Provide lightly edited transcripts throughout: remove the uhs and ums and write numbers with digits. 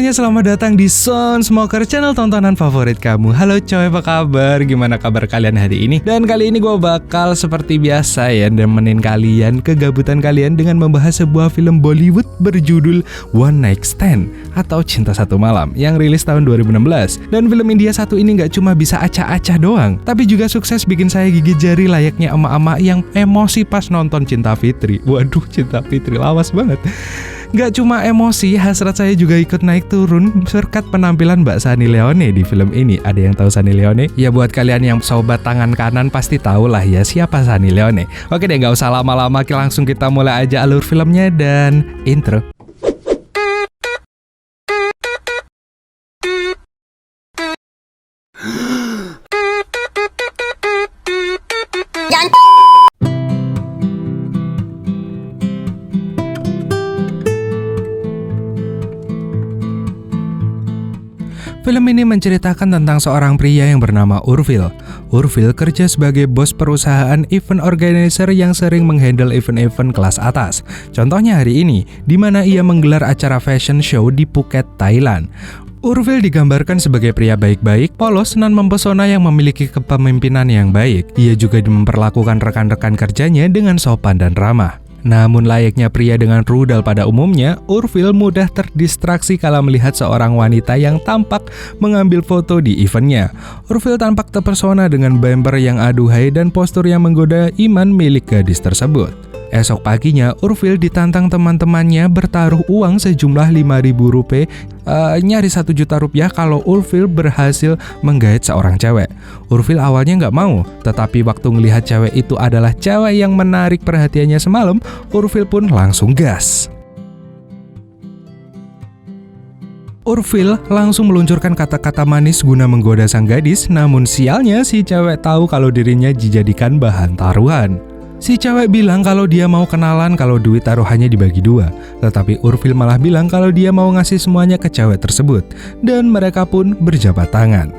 semuanya, selamat datang di Sound Smoker, channel tontonan favorit kamu. Halo coy, apa kabar? Gimana kabar kalian hari ini? Dan kali ini gue bakal seperti biasa ya, nemenin kalian, kegabutan kalian dengan membahas sebuah film Bollywood berjudul One Night Stand atau Cinta Satu Malam yang rilis tahun 2016. Dan film India satu ini gak cuma bisa acah-acah doang, tapi juga sukses bikin saya gigit jari layaknya emak-emak yang emosi pas nonton Cinta Fitri. Waduh, Cinta Fitri lawas banget. Gak cuma emosi, hasrat saya juga ikut naik turun berkat penampilan Mbak Sunny Leone di film ini. Ada yang tahu Sunny Leone? Ya buat kalian yang sobat tangan kanan pasti tahu lah ya siapa Sunny Leone. Oke deh, gak usah lama-lama, langsung kita mulai aja alur filmnya dan intro. Film ini menceritakan tentang seorang pria yang bernama Urfil. Urfil kerja sebagai bos perusahaan event organizer yang sering menghandle event-event kelas atas. Contohnya hari ini, di mana ia menggelar acara fashion show di Phuket, Thailand. Urfil digambarkan sebagai pria baik-baik, polos, dan mempesona yang memiliki kepemimpinan yang baik. Ia juga memperlakukan rekan-rekan kerjanya dengan sopan dan ramah. Namun layaknya pria dengan rudal pada umumnya, Urfil mudah terdistraksi kala melihat seorang wanita yang tampak mengambil foto di eventnya. Urfil tampak terpesona dengan bumper yang aduhai dan postur yang menggoda iman milik gadis tersebut. Esok paginya, Urfil ditantang teman-temannya bertaruh uang sejumlah 5.000 rupiah, nyaris 1 juta rupiah kalau Urfil berhasil menggait seorang cewek. Urfil awalnya nggak mau, tetapi waktu ngelihat cewek itu adalah cewek yang menarik perhatiannya semalam, Urfil pun langsung gas. Urfil langsung meluncurkan kata-kata manis guna menggoda sang gadis, namun sialnya si cewek tahu kalau dirinya dijadikan bahan taruhan. Si cewek bilang kalau dia mau kenalan kalau duit taruhannya dibagi 2, tetapi Urfil malah bilang kalau dia mau ngasih semuanya ke cewek tersebut, dan mereka pun berjabat tangan.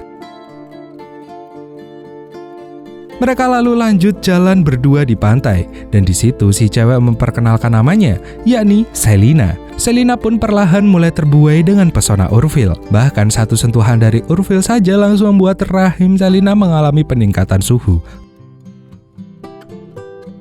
Mereka lalu lanjut jalan berdua di pantai, dan di situ si cewek memperkenalkan namanya, yakni Selina. Selina pun perlahan mulai terbuai dengan pesona Urfil. Bahkan satu sentuhan dari Urfil saja langsung membuat rahim Selina mengalami peningkatan suhu.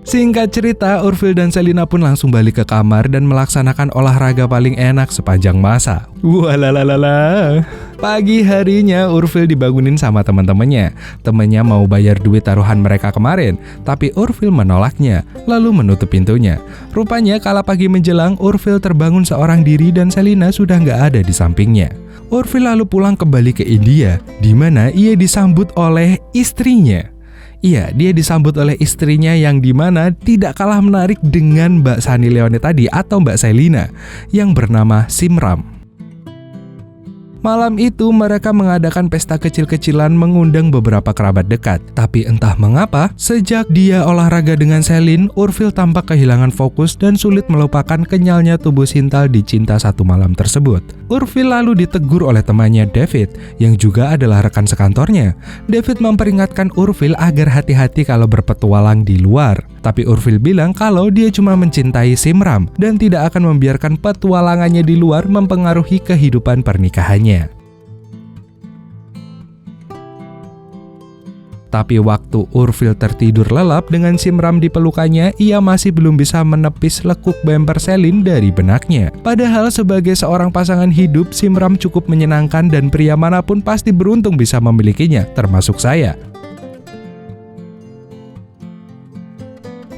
Singkat cerita, Urfil dan Selina pun langsung balik ke kamar dan melaksanakan olahraga paling enak sepanjang masa. Walalalala. Pagi harinya, Urfil dibangunin sama teman-temannya. Temannya mau bayar duit taruhan mereka kemarin, tapi Urfil menolaknya, lalu menutup pintunya. Rupanya kala pagi menjelang, Urfil terbangun seorang diri dan Selina sudah nggak ada di sampingnya. Urfil lalu pulang kembali ke India, di mana ia disambut oleh istrinya. Iya, dia disambut oleh istrinya yang dimana tidak kalah menarik dengan Mbak Sunny Leone tadi atau Mbak Selina yang bernama Simram. Malam itu mereka mengadakan pesta kecil-kecilan mengundang beberapa kerabat dekat. Tapi entah mengapa, sejak dia olahraga dengan Selin, Urfil tampak kehilangan fokus dan sulit melupakan kenyalnya tubuh Sintal di Cinta Satu Malam tersebut. Urfil lalu ditegur oleh temannya David, yang juga adalah rekan sekantornya. David memperingatkan Urfil agar hati-hati kalau berpetualang di luar. Tapi Urfil bilang kalau dia cuma mencintai Simram dan tidak akan membiarkan petualangannya di luar mempengaruhi kehidupan pernikahannya. Tapi waktu Urfil tertidur lelap dengan Simram di pelukannya, ia masih belum bisa menepis lekuk bumper Selin dari benaknya. Padahal sebagai seorang pasangan hidup, Simram cukup menyenangkan dan pria manapun pasti beruntung bisa memilikinya, termasuk saya.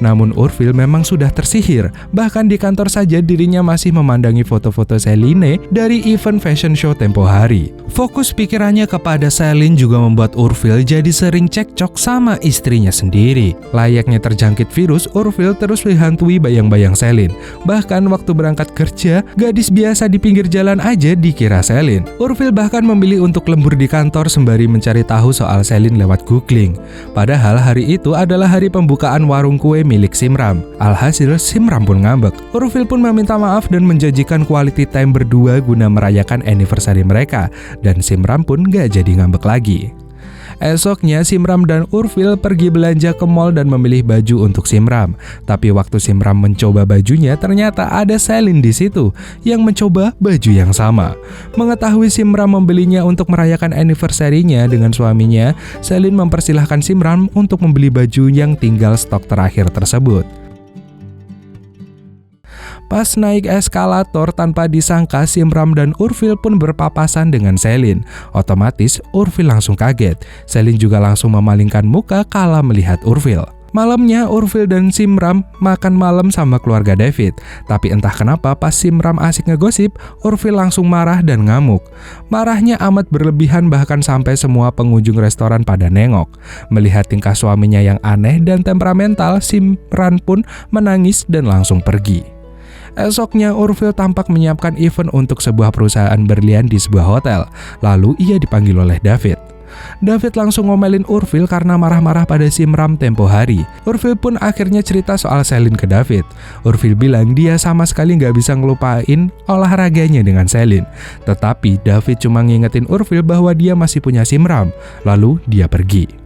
Namun Urfil memang sudah tersihir, bahkan di kantor saja dirinya masih memandangi foto-foto Seline dari event fashion show tempo hari. Fokus pikirannya kepada Selin juga membuat Urfil jadi sering cekcok sama istrinya sendiri. Layaknya terjangkit virus, Urfil terus dihantui bayang-bayang Selin. Bahkan waktu berangkat kerja, gadis biasa di pinggir jalan aja dikira Selin. Urfil bahkan memilih untuk lembur di kantor sembari mencari tahu soal Selin lewat googling. Padahal hari itu adalah hari pembukaan warung kue milik Simram. Alhasil Simram pun ngambek. Urfil pun meminta maaf dan menjanjikan quality time berdua guna merayakan anniversary mereka, dan Simram pun gak jadi ngambek lagi. Esoknya Simram dan Urfil pergi belanja ke mall dan memilih baju untuk Simram. Tapi waktu Simram mencoba bajunya, ternyata ada Selin di situ yang mencoba baju yang sama. Mengetahui Simram membelinya untuk merayakan anniversary-nya dengan suaminya, Selin mempersilahkan Simram untuk membeli baju yang tinggal stok terakhir tersebut. Pas naik eskalator, tanpa disangka Simram dan Urfil pun berpapasan dengan Selin. Otomatis Urfil langsung kaget. Selin juga langsung memalingkan muka kala melihat Urfil. Malamnya Urfil dan Simram makan malam sama keluarga David. Tapi entah kenapa pas Simram asik ngegosip, Urfil langsung marah dan ngamuk. Marahnya amat berlebihan, bahkan sampai semua pengunjung restoran pada nengok. Melihat tingkah suaminya yang aneh dan temperamental, Simran pun menangis dan langsung pergi. Esoknya Urfil tampak menyiapkan event untuk sebuah perusahaan berlian di sebuah hotel. Lalu ia dipanggil oleh David. David langsung ngomelin Urfil karena marah-marah pada Simram tempo hari. Urfil pun akhirnya cerita soal Selin ke David. Urfil bilang dia sama sekali nggak bisa ngelupain olahraganya dengan Selin. Tetapi David cuma ngingetin Urfil bahwa dia masih punya Simram. Lalu dia pergi.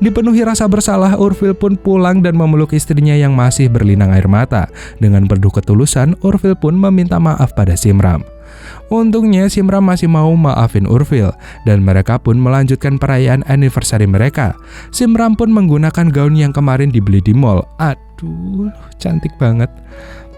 Dipenuhi rasa bersalah, Urfil pun pulang dan memeluk istrinya yang masih berlinang air mata. Dengan penuh ketulusan, Urfil pun meminta maaf pada Simram. Untungnya Simram masih mau maafin Urfil, dan mereka pun melanjutkan perayaan anniversary mereka. Simram pun menggunakan gaun yang kemarin dibeli di mall. Aduh, cantik banget.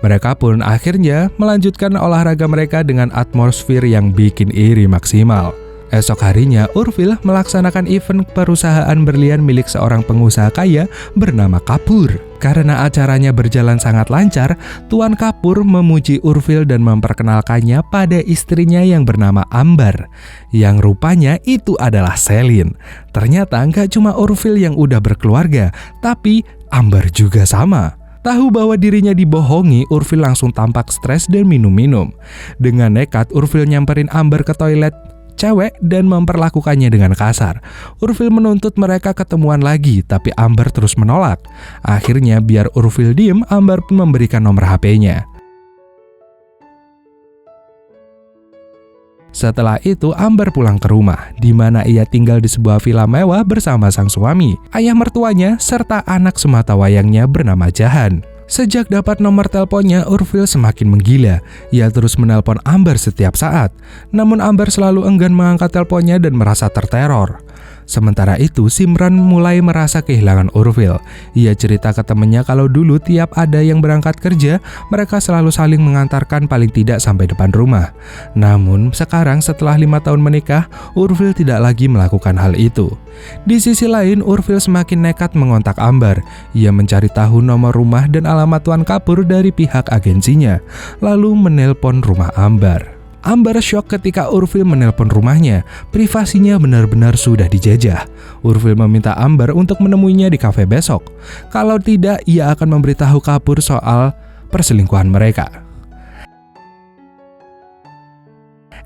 Mereka pun akhirnya melanjutkan olahraga mereka dengan atmosfer yang bikin iri maksimal. Esok harinya, Urfil melaksanakan event perusahaan berlian milik seorang pengusaha kaya bernama Kapur. Karena acaranya berjalan sangat lancar, Tuan Kapur memuji Urfil dan memperkenalkannya pada istrinya yang bernama Ambar, yang rupanya itu adalah Selin. Ternyata nggak cuma Urfil yang udah berkeluarga, tapi Ambar juga sama. Tahu bahwa dirinya dibohongi, Urfil langsung tampak stres dan minum-minum. Dengan nekat, Urfil nyamperin Ambar ke toilet cewek dan memperlakukannya dengan kasar. Urfil menuntut mereka ketemuan lagi, tapi Ambar terus menolak. Akhirnya biar Urfil diem, Ambar pun memberikan nomor HP-nya. Setelah itu Ambar pulang ke rumah, di mana ia tinggal di sebuah villa mewah bersama sang suami, ayah mertuanya, serta anak sematawayangnya bernama Jahan. Sejak dapat nomor teleponnya, Urfil semakin menggila. Ia terus menelpon Ambar setiap saat. Namun Ambar selalu enggan mengangkat teleponnya dan merasa terteror. Sementara itu, Simran mulai merasa kehilangan Urfil. Ia cerita ke temannya kalau dulu tiap ada yang berangkat kerja, mereka selalu saling mengantarkan paling tidak sampai depan rumah. Namun, sekarang setelah 5 tahun menikah, Urfil tidak lagi melakukan hal itu. Di sisi lain, Urfil semakin nekat mengontak Ambar. Ia mencari tahu nomor rumah dan alamat Tuan Kapur dari pihak agensinya, lalu menelpon rumah Ambar. Ambar syok ketika Urfil menelpon rumahnya. Privasinya benar-benar sudah dijajah. Urfil meminta Ambar untuk menemuinya di kafe besok. Kalau tidak, ia akan memberitahu Kapur soal perselingkuhan mereka.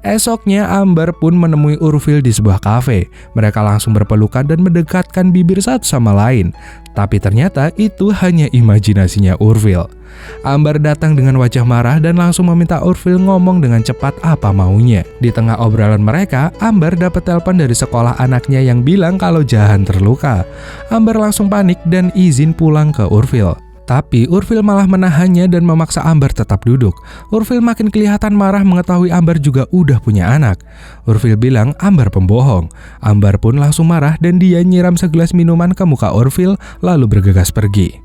Esoknya Ambar pun menemui Urfil di sebuah kafe. Mereka langsung berpelukan dan mendekatkan bibir satu sama lain. Tapi ternyata itu hanya imajinasinya Urfil. Ambar datang dengan wajah marah dan langsung meminta Urfil ngomong dengan cepat apa maunya. Di tengah obrolan mereka, Ambar dapat telepon dari sekolah anaknya yang bilang kalau Jahan terluka. Ambar langsung panik dan izin pulang ke Urfil. Tapi Urfil malah menahannya dan memaksa Ambar tetap duduk. Urfil makin kelihatan marah mengetahui Ambar juga udah punya anak. Urfil bilang Ambar pembohong. Ambar pun langsung marah dan dia nyiram segelas minuman ke muka Urfil lalu bergegas pergi.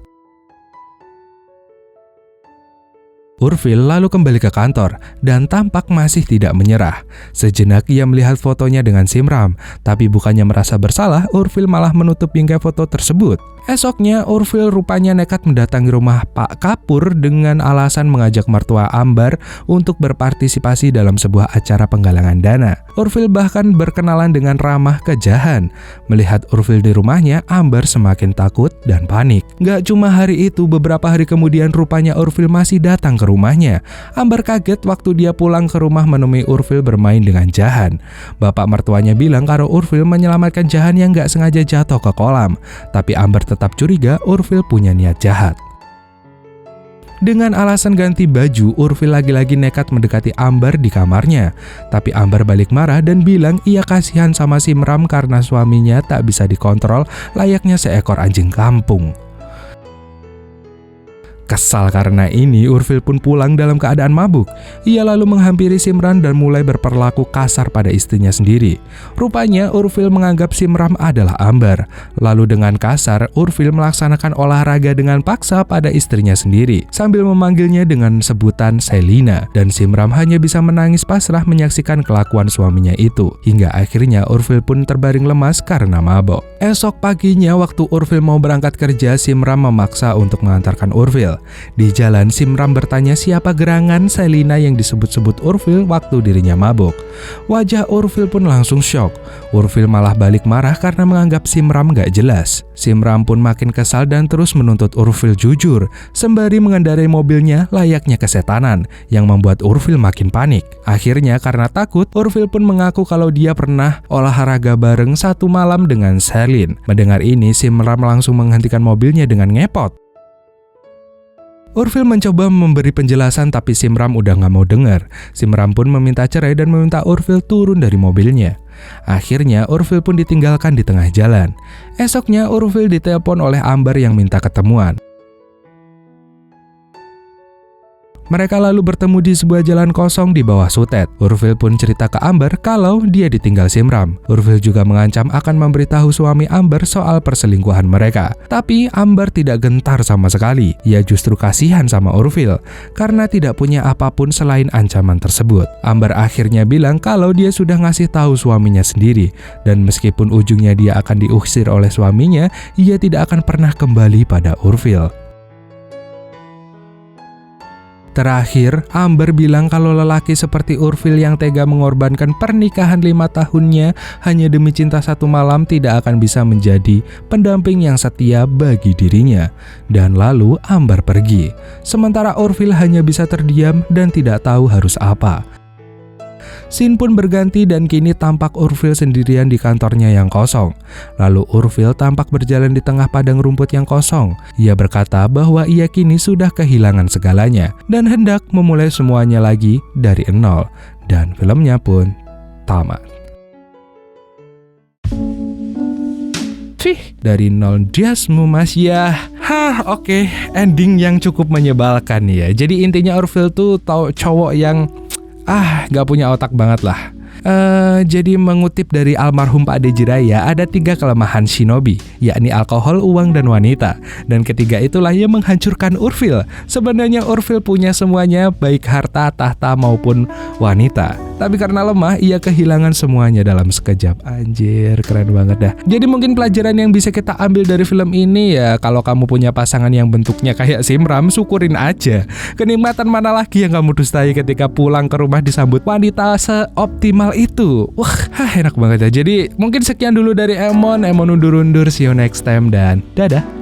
Urfil lalu kembali ke kantor dan tampak masih tidak menyerah. Sejenak ia melihat fotonya dengan Simram, tapi bukannya merasa bersalah, Urfil malah menutup bingkai foto tersebut. Esoknya, Urfil rupanya nekat mendatangi rumah Pak Kapur dengan alasan mengajak mertua Ambar untuk berpartisipasi dalam sebuah acara penggalangan dana. Urfil bahkan berkenalan dengan ramah ke Jahan. Melihat Urfil di rumahnya, Ambar semakin takut dan panik. Gak cuma hari itu, beberapa hari kemudian rupanya Urfil masih datang ke rumahnya. Ambar kaget waktu dia pulang ke rumah menemui Urfil bermain dengan Jahan. Bapak mertuanya bilang kalau Urfil menyelamatkan Jahan yang gak sengaja jatuh ke kolam. Tapi Ambar tetap curiga Urfil punya niat jahat. Dengan alasan ganti baju, Urfil lagi-lagi nekat mendekati Amber di kamarnya. Tapi Amber balik marah dan bilang ia kasihan sama Simram karena suaminya tak bisa dikontrol layaknya seekor anjing kampung. Kesal karena ini, Urfil pun pulang dalam keadaan mabuk. Ia lalu menghampiri Simran dan mulai berperilaku kasar pada istrinya sendiri. Rupanya Urfil menganggap Simran adalah Amber. Lalu dengan kasar, Urfil melaksanakan olahraga dengan paksa pada istrinya sendiri, sambil memanggilnya dengan sebutan Selina. Dan Simran hanya bisa menangis pasrah menyaksikan kelakuan suaminya itu. Hingga akhirnya Urfil pun terbaring lemas karena mabok. Esok paginya waktu Urfil mau berangkat kerja, Simran memaksa untuk mengantarkan Urfil. Di jalan, Simram bertanya siapa gerangan Selina yang disebut-sebut Urfil waktu dirinya mabuk. Wajah Urfil pun langsung syok. Urfil malah balik marah karena menganggap Simram gak jelas. Simram pun makin kesal dan terus menuntut Urfil jujur, sembari mengendarai mobilnya layaknya kesetanan, yang membuat Urfil makin panik. Akhirnya karena takut, Urfil pun mengaku kalau dia pernah olahraga bareng satu malam dengan Selin. Mendengar ini, Simram langsung menghentikan mobilnya dengan ngepot. Urfil mencoba memberi penjelasan tapi Simram udah gak mau dengar. Simram pun meminta cerai dan meminta Urfil turun dari mobilnya. Akhirnya Urfil pun ditinggalkan di tengah jalan. Esoknya Urfil ditelepon oleh Amber yang minta ketemuan. Mereka lalu bertemu di sebuah jalan kosong di bawah sutet. Urfil pun cerita ke Amber kalau dia ditinggal Simram. Urfil juga mengancam akan memberitahu suami Amber soal perselingkuhan mereka. Tapi Amber tidak gentar sama sekali. Ia justru kasihan sama Urfil karena tidak punya apapun selain ancaman tersebut. Amber akhirnya bilang kalau dia sudah ngasih tahu suaminya sendiri, dan meskipun ujungnya dia akan diusir oleh suaminya, ia tidak akan pernah kembali pada Urfil. Terakhir, Amber bilang kalau lelaki seperti Urfil yang tega mengorbankan pernikahan 5 tahunnya hanya demi cinta satu malam tidak akan bisa menjadi pendamping yang setia bagi dirinya. Dan lalu Amber pergi. Sementara Urfil hanya bisa terdiam dan tidak tahu harus apa. Scene pun berganti dan kini tampak Urfil sendirian di kantornya yang kosong. Lalu Urfil tampak berjalan di tengah padang rumput yang kosong. Ia berkata bahwa ia kini sudah kehilangan segalanya dan hendak memulai semuanya lagi dari nol. Dan filmnya pun tamat. Dari nol diasmu mas ya. Oke. Ending yang cukup menyebalkan ya. Jadi intinya Urfil tuh cowok yang gak punya otak banget lah. Jadi mengutip dari almarhum Pak D. Jiraya, ada 3 kelemahan shinobi, yakni alkohol, uang, dan wanita. Dan ketiga itulah yang menghancurkan Urfil. Sebenarnya Urfil punya semuanya, baik harta, tahta, maupun wanita. Tapi karena lemah, ia kehilangan semuanya dalam sekejap. Anjir, keren banget dah. Jadi mungkin pelajaran yang bisa kita ambil dari film ini ya, kalau kamu punya pasangan yang bentuknya kayak Simram, syukurin aja. Kenikmatan mana lagi yang kamu dustai ketika pulang ke rumah disambut wanita seoptimal itu. Enak banget ya. Jadi mungkin sekian dulu dari Emon undur-undur. See you next time dan dadah.